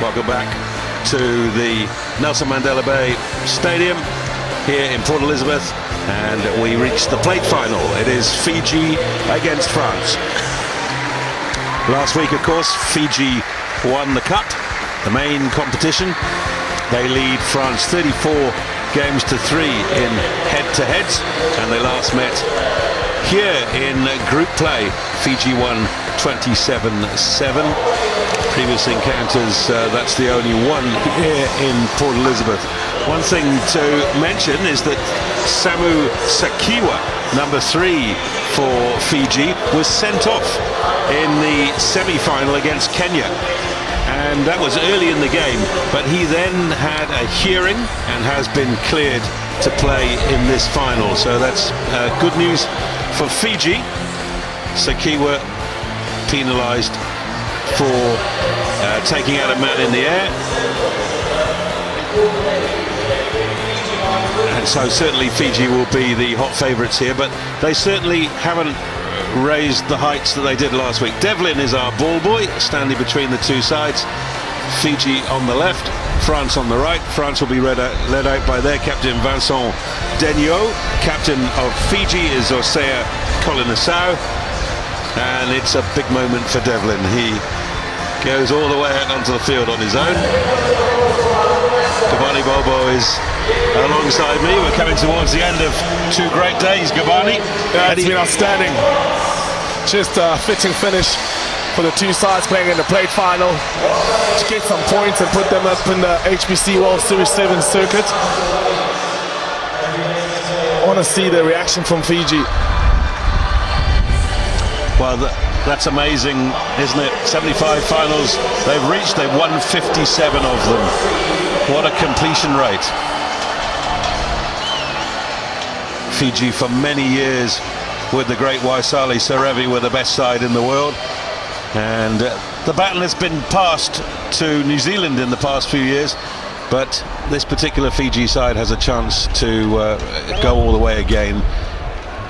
Welcome back to the Nelson Mandela Bay Stadium here in Port Elizabeth, and we reached the plate final. It is Fiji against France. Last week, of course, Fiji won the cup, the main competition. They lead France 34 games to 3 in head-to-heads, and they last met here in group play. Fiji won 27-7. Previous encounters, that's the only one here in Port Elizabeth. One thing to mention is that Samu Sakiwa, number 3 for Fiji, was sent off in the semi-final against Kenya. And that was early in the game, but he then had a hearing and has been cleared to play in this final. So that's good news for Fiji. Sakiwa penalised for taking out a man in the air. And so certainly Fiji will be the hot favourites here, but they certainly haven't raised the heights that they did last week. Devlin is our ball boy, standing between the two sides. Fiji on the left, France on the right. France will be led out by their captain Vincent Denio. Captain of Fiji is Osea Kolinasau, and it's a big moment for Devlin. He goes all the way out onto the field on his own. Gabani Bobo is alongside me. We're coming towards the end of 2 great days, Gabani. Yeah, it's been outstanding. Just a fitting finish for the two sides playing in the plate final to get some points and put them up in the HBC World Series 7 circuit. I want to see the reaction from Fiji. Well, that's amazing, isn't it? 75 finals they've reached. They've won 57 of them. What a completion rate. Fiji for many years with the great Waisali Serevi were the best side in the world, and the baton has been passed to New Zealand in the past few years, but this particular Fiji side has a chance to go all the way again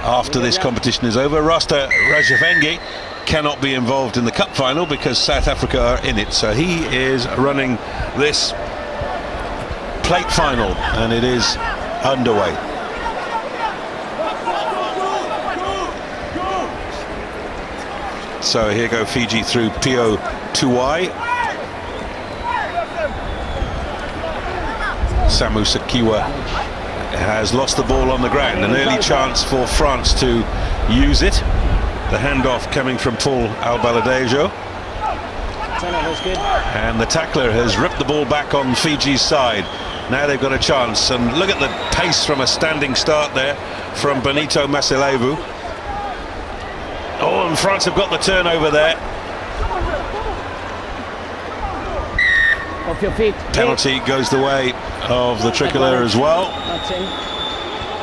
after this competition is over. Rasta Rajavenge cannot be involved in the cup final because South Africa are in it, so he is running this plate final, and it is underway. So here go Fiji through Pio Tuai. Samu Sakiwa has lost the ball on the ground. An early chance for France to use it. The handoff coming from Paul Albaladejo. And the tackler has ripped the ball back on Fiji's side. Now they've got a chance. And look at the pace from a standing start there from Benito Masilevu. Oh, and France have got the turnover there. Off your feet. Penalty goes the way of the tricolour as well.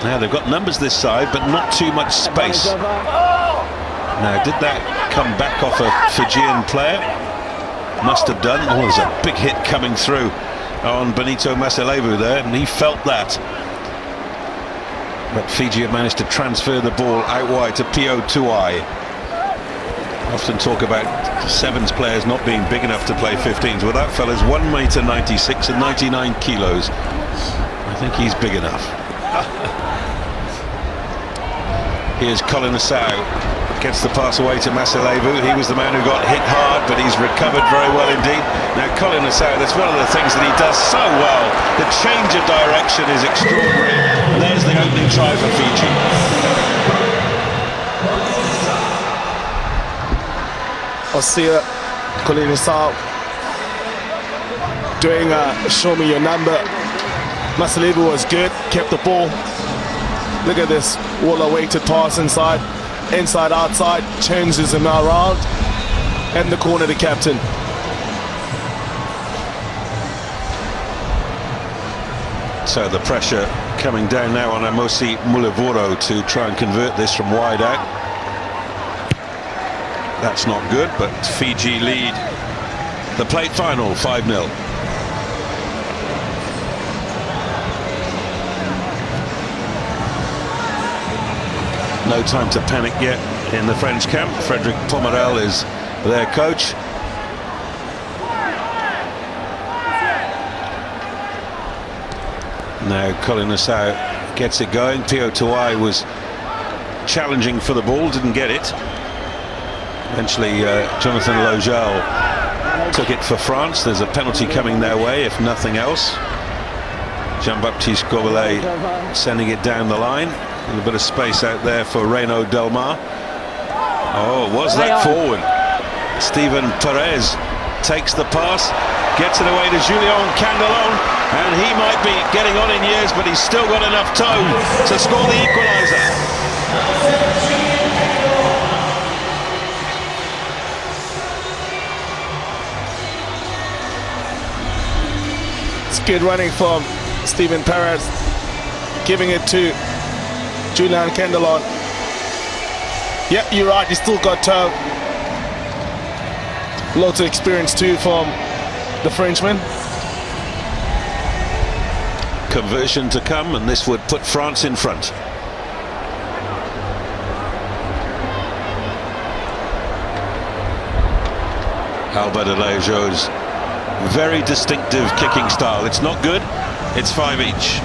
Now they've got numbers this side, but not too much space. Now, did that come back off a Fijian player? Must have done. Oh, there's a big hit coming through on Benito Masilevu there, and he felt that. But Fiji have managed to transfer the ball out wide to Pio Tuai. Often talk about sevens players not being big enough to play 15s. Well, that fella's 1m96 and 99 kilos. I think he's big enough. Here's Kolinasau. Gets the pass away to Masilevu. He was the man who got hit hard, but he's recovered very well indeed. Now Kolinasau, that's one of the things that he does so well. The change of direction is extraordinary. And there's the opening try for Fiji. Osea Kolinasau doing a show me your number. Masilevu was good, kept the ball. Look at this well-awaited pass inside, outside, changes him around, and the corner the captain. So the pressure coming down now on Amosi Mulevoro to try and convert this from wide out. That's not good, but Fiji lead the plate final 5-0. No time to panic yet in the French camp. Frédéric Pomerel is their coach. Now Colin Nassau gets it going. Pio Tuai was challenging for the ball, didn't get it. Eventually Jonathan Lojal took it for France. There's a penalty coming their way, if nothing else. Jean-Baptiste Gobelet sending it down the line. A little bit of space out there for Renaud Delmar. Oh, was that forward? Stephen Perez takes the pass, gets it away to Julien Candelon, and he might be getting on in years, but he's still got enough toe to score the equaliser. It's good running from Stephen Perez, giving it to Julien Candelon. Yep, you're right, he's still got toe. Lots of experience too from the Frenchman. Conversion to come, and this would put France in front. Albert Alejo's very distinctive kicking style. It's not good, it's 5 each.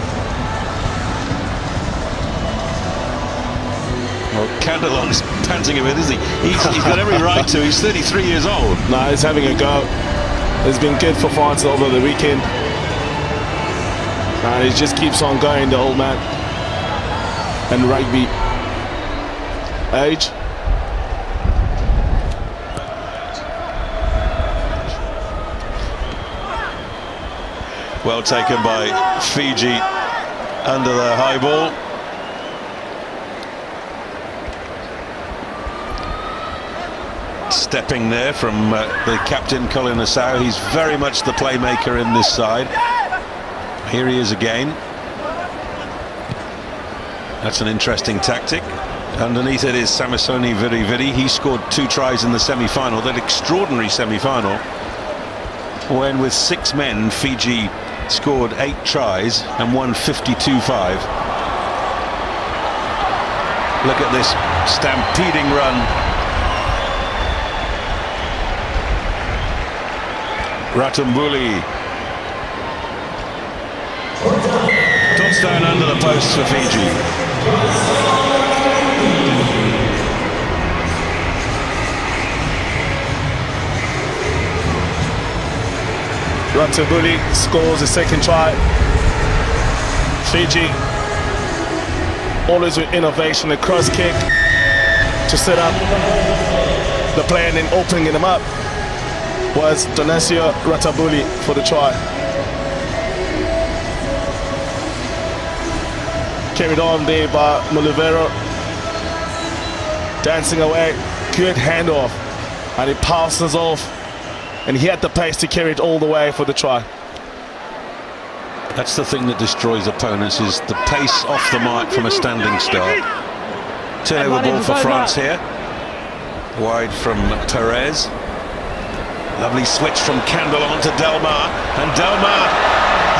Well, Candelon's panting a bit, isn't he? He's got every right to. He's 33 years old. No, he's having a go. It's been good for France over the weekend. And he just keeps on going, the old man. And rugby age. Well taken by Fiji under the high ball. Stepping there from the captain, Colin Nassau. He's very much the playmaker in this side. Here he is again. That's an interesting tactic. Underneath it is Samisoni Viriviri. He scored 2 tries in the semi-final, that extraordinary semi-final, when with 6 men Fiji scored 8 tries and won 52-5. Look at this stampeding run. Ratumbuli. Touchdown under the post for Fiji. Ratumbuli scores the 2nd try. Fiji always with innovation, a cross kick to set up the play and then opening them up was Donacio Ratumbuli for the try. Carried on there by Mulivero, dancing away, good handoff, and he passes off, and he had the pace to carry it all the way for the try. That's the thing that destroys opponents, is the pace off the mark from a standing start. Turnover ball for France here, wide from Perez. Lovely switch from Candelon to Delmar, and Delmar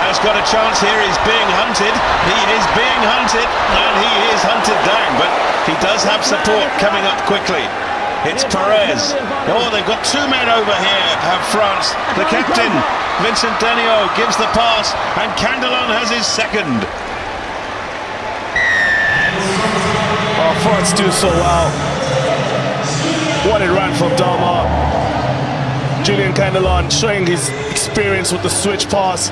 has got a chance here. He's being hunted. He is being hunted, and he is hunted down, but he does have support coming up quickly. It's Perez. Oh, they've got 2 men over here, have France. The captain, Vincent Denio, gives the pass, and Candelon has his 2nd. Oh, France do so well. What a run from Delmar. Julien Candelon showing his experience with the switch pass.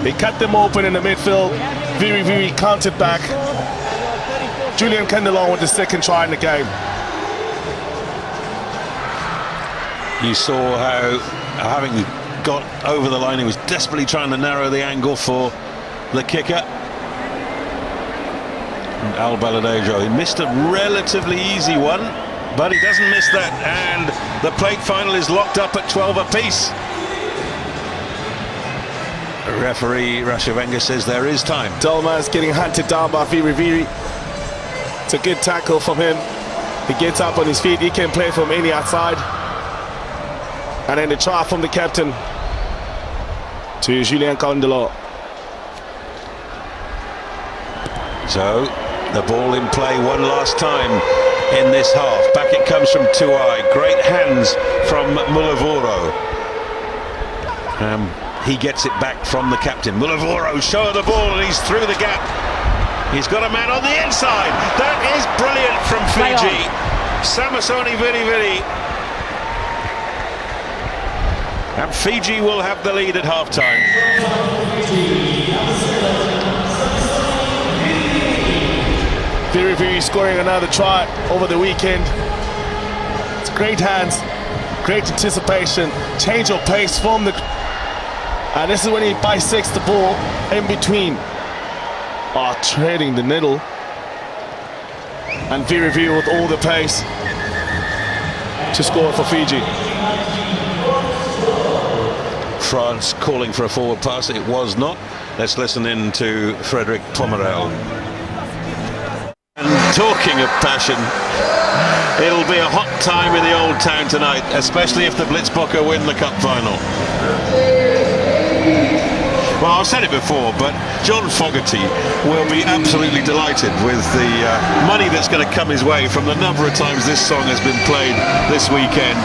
They cut them open in the midfield. Very counted back. Julien Candelon with the 2nd try in the game. You saw how, having got over the line, he was desperately trying to narrow the angle for the kicker. And Al Baladejo, he missed a relatively easy one, but he doesn't miss that, and the plate final is locked up at 12 apiece. Referee Rashavenga says there is time. Delmar's getting hunted down by Viriviri. It's a good tackle from him. He gets up on his feet. He can play from any outside. And then the try from the captain to Julien Candelon. So the ball in play one last time in this half. Back it comes from Tuai. Great hands from Mulivoro. he gets it back from the captain. Mulavoro show the ball and he's through the gap. He's got a man on the inside. That is brilliant from Fiji. Samasoni Viri. And Fiji will have the lead at half-time. Viri scoring another try over the weekend. It's great hands, great anticipation, change of pace from the... And this is when he bisects the ball in between. Trading the middle. And Viri with all the pace to score for Fiji. France calling for a forward pass. It was not. Let's listen in to Frederick Pomerel. And talking of passion, it'll be a hot time in the old town tonight, especially if the Blitzbokke win the cup final. Well, I've said it before, but John Fogarty will be absolutely delighted with the money that's going to come his way from the number of times this song has been played this weekend.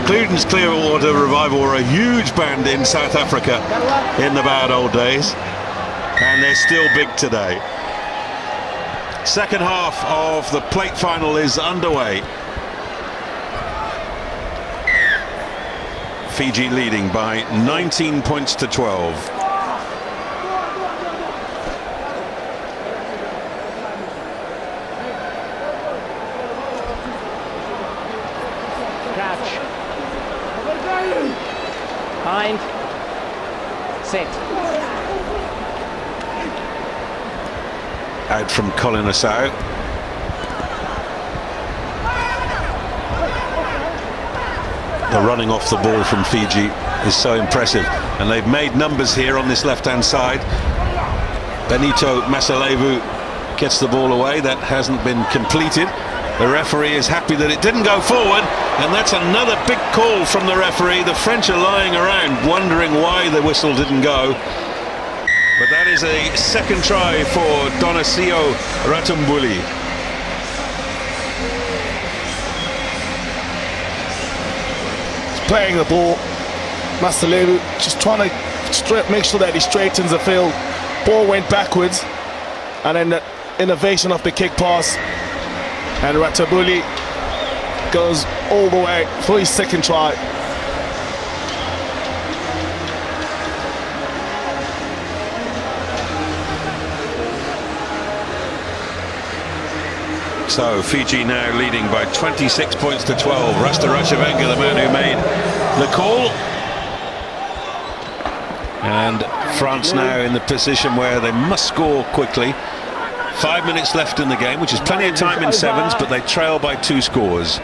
Creedence Clearwater Revival were a huge band in South Africa in the bad old days, and they're still big today. Second half of the plate final is underway. Fiji leading by 19 points to 12. Catch. Bind. Set. Out from Colin Asau. The running off the ball from Fiji is so impressive, and they've made numbers here on this left-hand side. Benito Masalevu gets the ball away. That hasn't been completed. The referee is happy that it didn't go forward, and that's another big call from the referee. The French are lying around wondering why the whistle didn't go. But that is a second try for Donacio Ratumbuli. Playing the ball, Masalevu just trying to make sure that he straightens the field. Ball went backwards, and then the innovation of the kick pass, and Ratumbuli goes all the way for his second try. So Fiji now leading by 26 points to 12. Rasta Rashavenga, the man who made the call. And France now in the position where they must score quickly. 5 minutes left in the game, which is plenty of time in sevens, but they trail by 2 scores.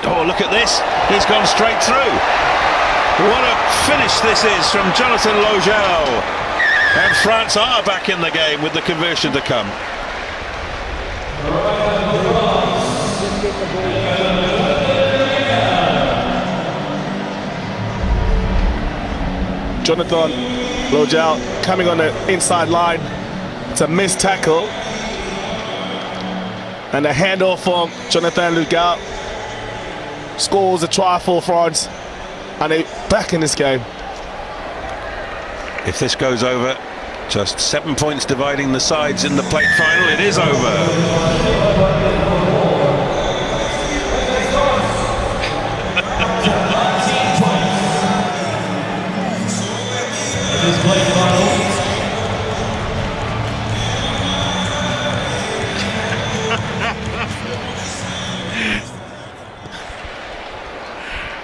Oh, look at this. He's gone straight through. What a finish this is from Jonathan Logel. And France are back in the game with the conversion to come. Jonathan Logel coming on the inside line. It's a missed tackle. And a handoff from Jonathan Logel. Scores a try for France. And they're back in this game. If this goes over, just 7 points dividing the sides in the plate final. It is over.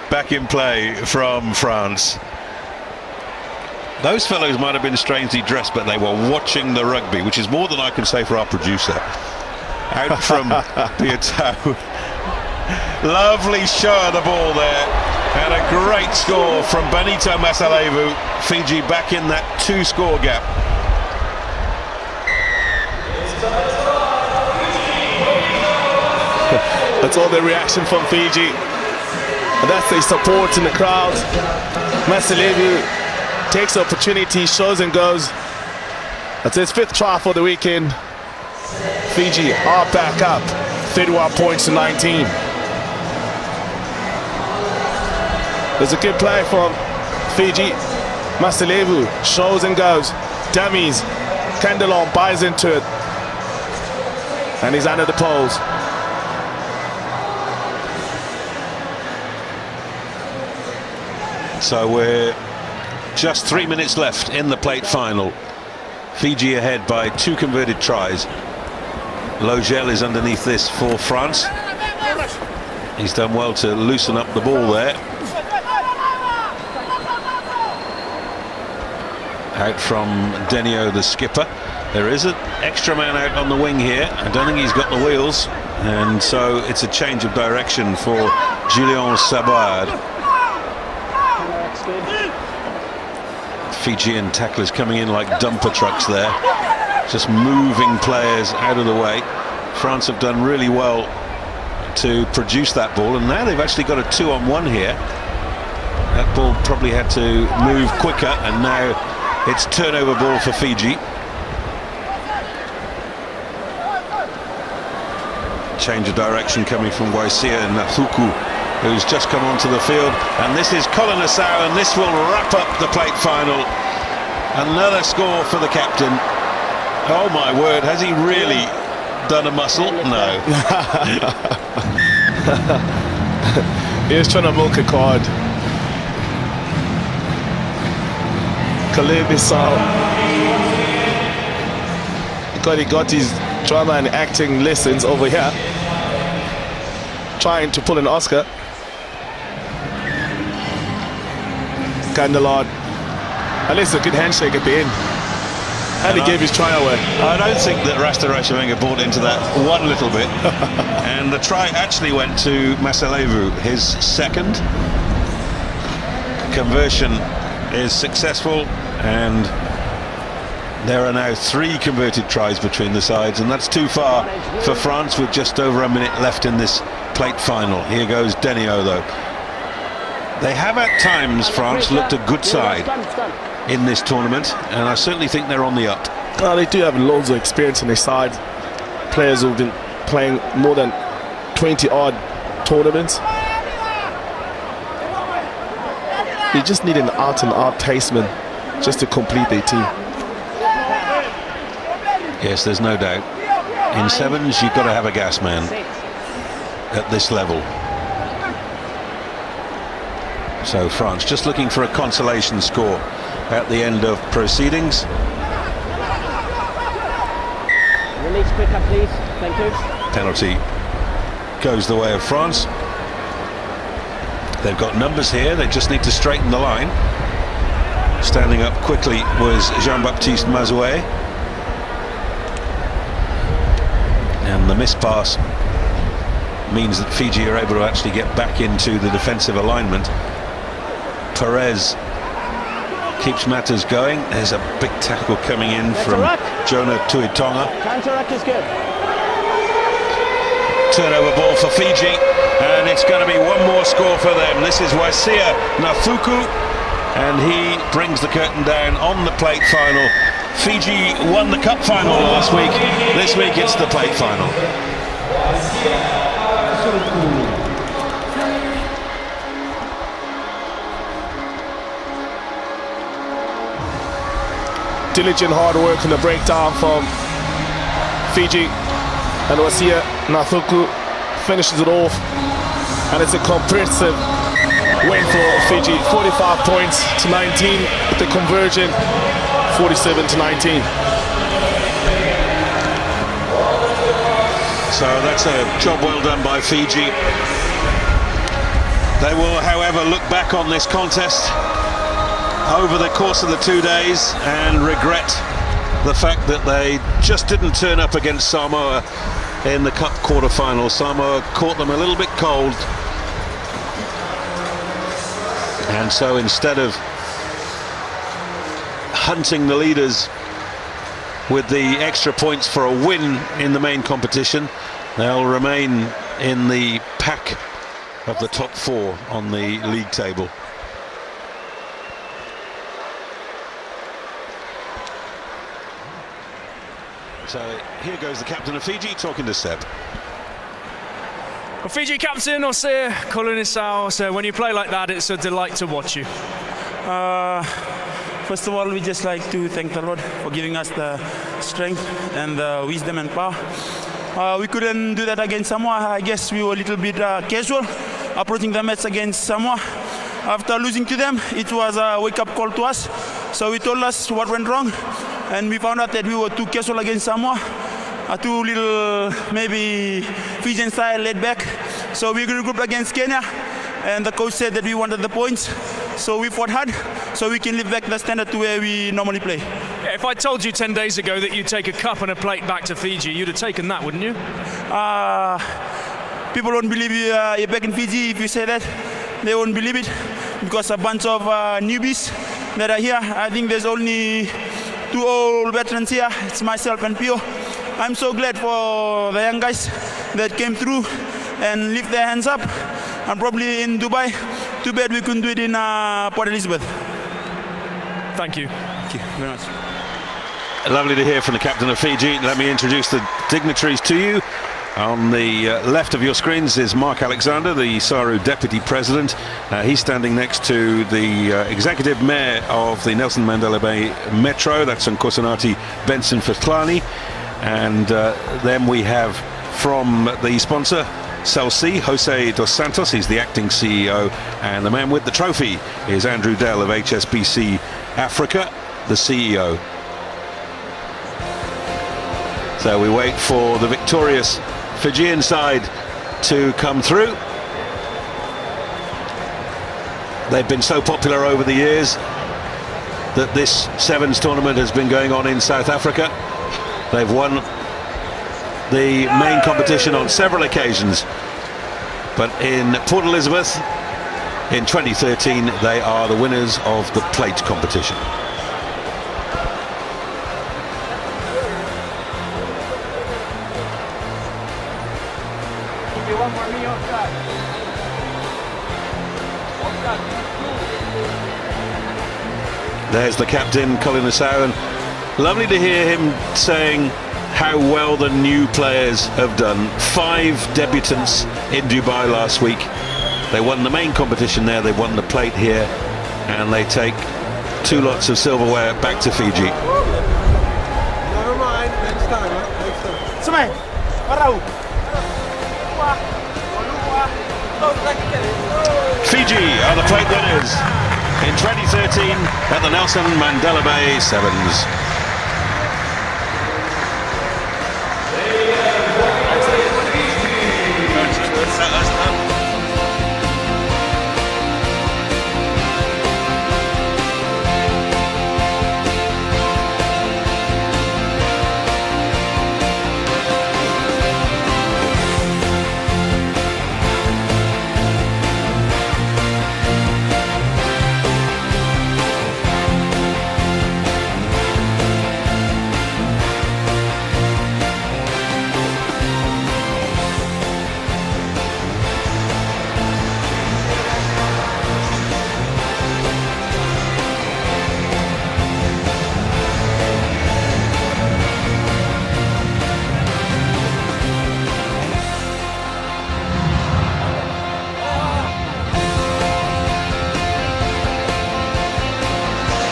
Back in play from France. Those fellows might have been strangely dressed, but they were watching the rugby, which is more than I can say for our producer. Out from Piatau. Lovely show of the ball there. And a great score from Benito Masalevu. Fiji back in that 2-score gap. That's all the reaction from Fiji. And that's the support in the crowd. Masalevu takes the opportunity, shows and goes. That's his 5th try for the weekend. Fiji are back up, 31 points to 19. There's a good play from Fiji. Masilevu shows and goes. Dummies. Candelon buys into it. And he's under the poles. So we're just 3 minutes left in the plate final. Fiji ahead by 2 converted tries. Logel is underneath this for France. He's done well to loosen up the ball there. Out from Denio, the skipper. There is an extra man out on the wing here. I don't think he's got the wheels, and so it's a change of direction for Julien Sabard. Fijian tacklers coming in like dumper trucks there, just moving players out of the way. France have done really well to produce that ball, and now they've actually got a 2-on-1 here. That ball probably had to move quicker, and now it's turnover ball for Fiji. Change of direction coming from Waisia and Nathuku, who's just come onto the field, and this is Colin Asau, and this will wrap up the plate final. Another score for the captain. Oh my word, has he really done a muscle? No. He was trying to milk a card. Kalebisau. He got his drama and acting lessons over here, trying to pull an Oscar. Candelard, at least a good handshake at the end, and he gave his try away. I don't think that Rasta Rashavenga bought into that one little bit. And the try actually went to Masalevu, his second. Conversion is successful, and there are now 3 converted tries between the sides, and that's too far for France with just over a minute left in this plate final. Here goes Denio, though. They have at times, France, looked a good side in this tournament, and I certainly think they're on the up. Well, they do have loads of experience on their side. Players who've been playing more than 20-odd tournaments. They just need an out-and-out paceman just to complete their team. Yes, there's no doubt. In sevens, you've got to have a gas man at this level. So France just looking for a consolation score at the end of proceedings. Release quicker, please. Thank you. Penalty goes the way of France. They've got numbers here, they just need to straighten the line. Standing up quickly was Jean-Baptiste Mazoué. And the missed pass means that Fiji are able to actually get back into the defensive alignment. Perez keeps matters going. There's a big tackle coming in from Jonah Tuitonga. Counter-ruck is good. Turnover ball for Fiji, and it's going to be one more score for them. This is Waisia Nathuku, and he brings the curtain down on the plate final. Fiji won the cup final last week. This week it's the plate final. Diligent hard work in the breakdown from Fiji, and Waisia Nathuku finishes it off, and it's a comprehensive win for Fiji. 45 points to 19, the conversion 47 to 19. So that's a job well done by Fiji. They will, however, look back on this contest over the course of the 2 days and regret the fact that they just didn't turn up against Samoa in the cup quarter-final. Samoa caught them a little bit cold, and so instead of hunting the leaders with the extra points for a win in the main competition, they'll remain in the pack of the top 4 on the league table. So here goes the captain of Fiji talking to Seb. Well, Fiji captain Osir Kolonisau, so when you play like that, it's a delight to watch you. First of all, we just like to thank the Lord for giving us the strength and the wisdom and power. We couldn't do that against Samoa. I guess we were a little bit casual approaching the match against Samoa. After losing to them, it was a wake-up call to us. So we told us what went wrong, and we found out that we were too casual against Samoa. Too little, maybe Fijian style, laid back. So we regrouped against Kenya, and the coach said that we wanted the points. So we fought hard, so we can lift back the standard to where we normally play. Yeah, if I told you 10 days ago that you'd take a cup and a plate back to Fiji, you'd have taken that, wouldn't you? People won't believe you're back in Fiji if you say that. They won't believe it because a bunch of newbies that are here. I think there's only 2 old veterans here. It's myself and Pio. I'm so glad for the young guys that came through and lift their hands up. I'm probably in Dubai. Too bad we couldn't do it in Port Elizabeth. Thank you. Thank you very much. Lovely to hear from the captain of Fiji. Let me introduce the dignitaries to you. On the left of your screens is Mark Alexander, the SARU Deputy President. He's standing next to the Executive Mayor of the Nelson Mandela Bay Metro, that's Nkosinati Benson Fatlani. And then we have from the sponsor, Cell C, Jose Dos Santos, he's the acting CEO, and the man with the trophy is Andrew Dell of HSBC Africa, the CEO. So we wait for the victorious Fijian side to come through. They've been so popular over the years that this Sevens tournament has been going on in South Africa. They've won the main competition on several occasions, but in Port Elizabeth in 2013 they are the winners of the plate competition. There's the captain, Kolonisau, and lovely to hear him saying how well the new players have done. 5 debutants in Dubai last week. They won the main competition there, they won the plate here, and they take 2 lots of silverware back to Fiji. Never mind, next time, next time. Fiji are the plate winners in 2013 at the Nelson Mandela Bay Sevens.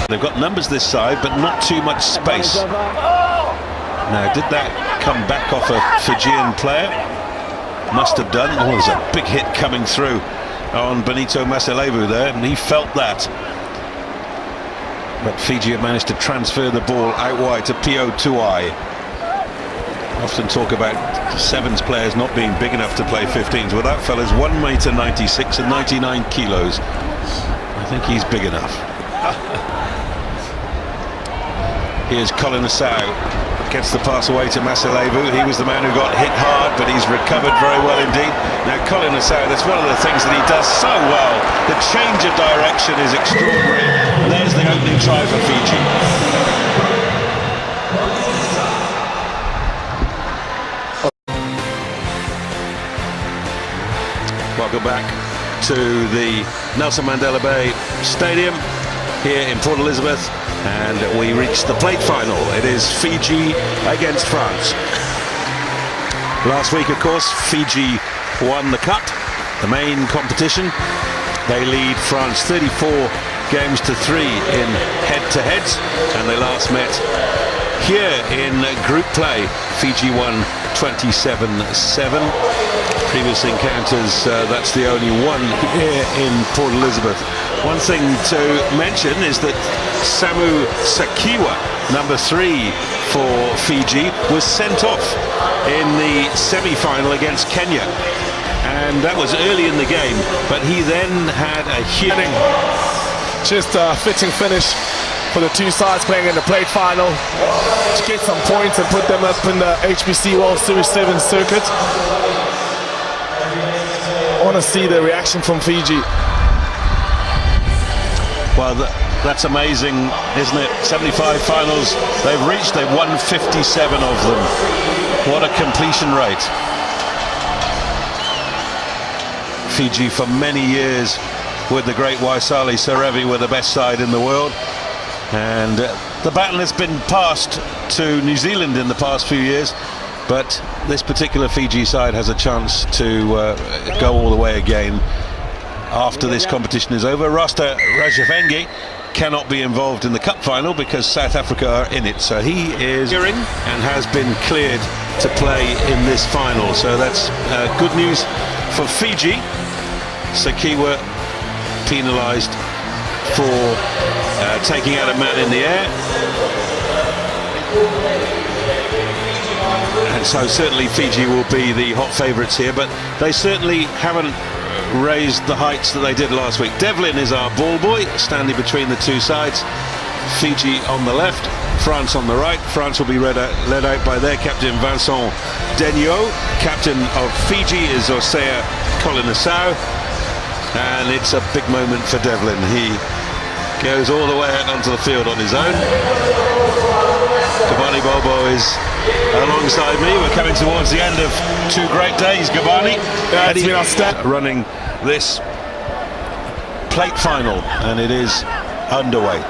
They've got numbers this side, but not too much space. Now, did that come back off a Fijian player? Must have done. Oh, there's a big hit coming through on Benito Maselevu there, and he felt that. But Fiji have managed to transfer the ball out wide to Pio Tuai. Often talk about Sevens players not being big enough to play 15s. Well, that fella's 1m96 and 99 kilos. I think he's big enough. Here's Kolonisau, gets the pass away to Maselevu. He was the man who got hit hard, but he's recovered very well indeed. Now Kolonisau, that's one of the things that he does so well. The change of direction is extraordinary. And there's the opening try for Fiji. Welcome back to the Nelson Mandela Bay Stadium here in Port Elizabeth, and we reached the plate final. It is Fiji against France. Last week, of course, Fiji won the cup, the main competition. They lead France 34 games to 3 in head-to-heads, and they last met here in group play. Fiji won 27-7. Previous encounters, that's the only one here in Port Elizabeth. One thing to mention is that Samu Sakiwa, number 3 for Fiji, was sent off in the semi-final against Kenya, and that was early in the game, but he then had a hitting. Just a fitting finish for the two sides playing in the plate final to get some points and put them up in the HBC World Series 7 circuit. I want to see the reaction from Fiji. Well, that's amazing, isn't it? 75 finals they've reached, they've won 57 of them. What a completion rate. Fiji for many years with the great Waisali Serevi were the best side in the world, and the baton has been passed to New Zealand in the past few years, but this particular Fiji side has a chance to go all the way again after this competition is over. Rasta Rajavenge cannot be involved in the cup final because South Africa are in it, so he is hearing and has been cleared to play in this final, so that's good news for Fiji. Sakiwa penalised for taking out a man in the air, and so certainly Fiji will be the hot favourites here, but they certainly haven't raised the heights that they did last week. Devlin is our ball boy, standing between the two sides. Fiji on the left, France on the right. France will be led out by their captain Vincent Denio. Captain of Fiji is Osea Kolinasau, and it's a big moment for Devlin. He goes all the way out onto the field on his own. Gabani Bobo is alongside me. We're coming towards the end of 2 great days, Gabani. Running this plate final, and it is underway.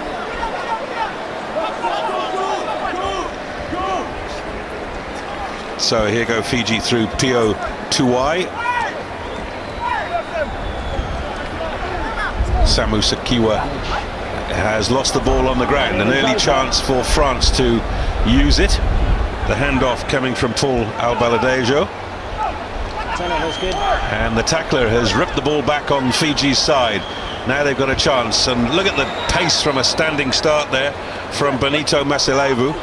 So here go Fiji through Pio Tuai. Samu Sakiwa has lost the ball on the ground. An early chance for France to use it. The handoff coming from Paul Albaladejo. And the tackler has ripped the ball back on Fiji's side. Now they've got a chance, and look at the pace from a standing start there from Benito Masilevu.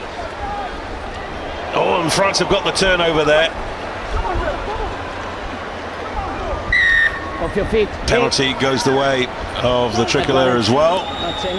Oh, and France have got the turnover there. Off your feet. Penalty goes the way of the tricolour as well. That's in.